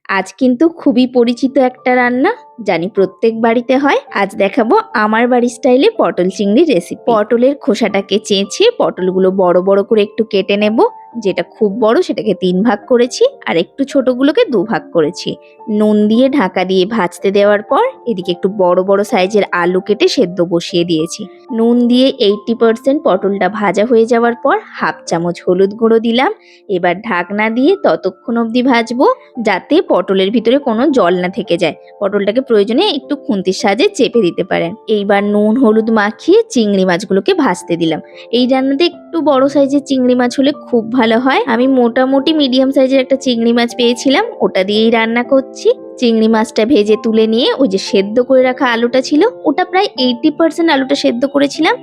আজ কিন্তু খুবই পরিচিত একটা রান্না, জানি প্রত্যেক বাড়িতে হয়। আজ দেখাবো আমার বাড়ির স্টাইলে পটল চিংড়ির রেসিপি। পটলের খোসাটাকে চেঁচে পটলগুলো বড় বড় করে একটু কেটে নেব। যেটা খুব বড় সেটাকে 3 ভাগ করেছি, আর একটু ছোটগুলোকে 2 ভাগ করেছি। নুন দিয়ে ঢাকা দিয়ে ভাজতে দেওয়ার পর এদিকে একটু বড় বড় সাইজের আলু কেটে সেদ্ধ বসিয়ে দিয়েছি। নুন দিয়ে 80% পটলটা ভাজা হয়ে যাওয়ার পর হাফ চামচ হলুদ গুঁড়ো দিলাম। এবার ঢাকনা দিয়ে ততক্ষণ অবধি ভাজবো যাতে পটলের ভিতরে কোনো জল না থেকে যায়। পটলটাকে প্রয়োজনে একটু খুন্তির সাহায্যে চেপে দিতে পারেন। এইবার নুন হলুদ মাখিয়ে চিংড়ি মাছগুলোকে ভাজতে দিলাম। এই রান্নাতে একটু বড় সাইজের চিংড়ি মাছ হলে খুব ভালো হয়। আমি মোটামুটি মিডিয়াম সাইজের একটা চিংড়ি মাছ পেয়েছিলাম, ওটা দিয়েই রান্না করছি। চিংড়ি মাছটা ভেজে তুলে নিয়ে ওই যে সেদ্ধ করে রাখা আলুটা ছিল, ওটা প্রায় 80% আলুটা সেদ্ধ করেছিলাম।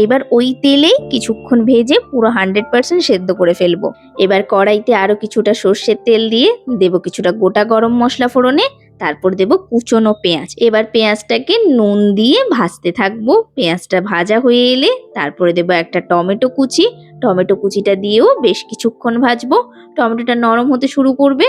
এবার ওই তেলেই কিছুক্ষণ ভেজে পুরো 100% সেদ্ধ করে ফেলবো। এবার কড়াইতে আরো কিছুটা সর্ষের তেল দিয়ে দেব কিছুটা গোটা গরম মশলা ফোড়নে, তারপর দেব কুচনো পেঁয়াজ। এবার পেঁয়াজটাকে নুন দিয়ে ভাজতে থাকবো। পেঁয়াজটা ভাজা হয়ে এলে তারপরে দেব একটা টমেটো কুচি। টমেটো কুচিটা দিয়েও বেশ কিছুক্ষণ ভাজবো। টমেটোটা নরম হতে শুরু করবে,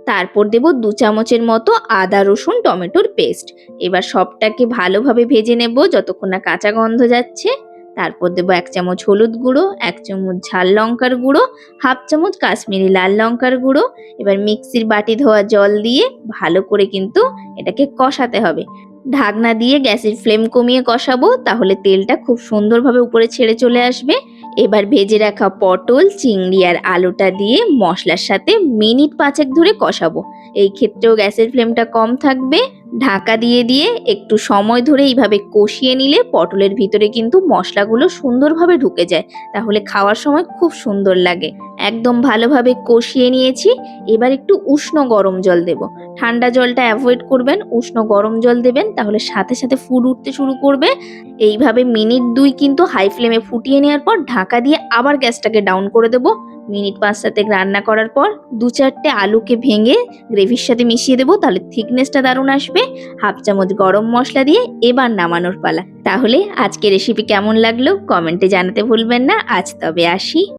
তারপর দেব 2 চামচের মতো আদা রসুন টমেটোর পেস্ট। এবার সবটাকে ভালোভাবে ভেজে নেব যতক্ষণ না কাঁচা গন্ধ যাচ্ছে। তারপর দেবো 1 চামচ হলুদ গুঁড়ো, 1 চামচ ঝাল লঙ্কার গুঁড়ো, হাফ চামচ কাশ্মীরি লাল লঙ্কার গুঁড়ো। এবার মিক্সির বাটি ধোয়া জল দিয়ে ভালো করে কিন্তু এটাকে কষাতে হবে। ঢাকনা দিয়ে গ্যাসের ফ্লেম কমিয়ে কষাবো, তাহলে তেলটা খুব সুন্দরভাবে উপরে ছেড়ে চলে আসবে। এবার ভেজে রাখা পটল, চিংড়ি আর আলুটা দিয়ে মশলার সাথে মিনিট 5 ধরে কষাবো। এই ক্ষেত্রেও গ্যাসের ফ্লেমটা কম থাকবে। ঢাকা দিয়ে দিয়ে একটু সময় ধরে এইভাবে কষিয়ে নিলে পটলের ভিতরে কিন্তু মশলাগুলো সুন্দরভাবে ঢুকে যায়, তাহলে খাওয়ার সময় খুব সুন্দর লাগে। একদম ভালোভাবে কষিয়ে নিয়েছি। এবার একটু উষ্ণ গরম জল দেব। ঠান্ডা জলটা অ্যাভয়েড করবেন, উষ্ণ গরম জল দেবেন, তাহলে সাথে সাথে ফুড উঠতে শুরু করবে। এইভাবে মিনিট 2 কিন্তু হাই ফ্লেমে ফুটিয়ে নেওয়ার পর ঢাকা দিয়ে আবার গ্যাসটাকে ডাউন করে দেবো। মিনিট 5-7 রান্না করার পর 2-4টে আলুকে ভেঙে গ্রেভির সাথে মিশিয়ে দেবো, তাহলে থিকনেসটা দারুণ আসবে। হাফ চামচ গরম মশলা দিয়ে এবার নামানোর পালা। তাহলে আজকে রেসিপি কেমন লাগলো কমেন্টে জানাতে ভুলবেন না। আজ তবে আসি।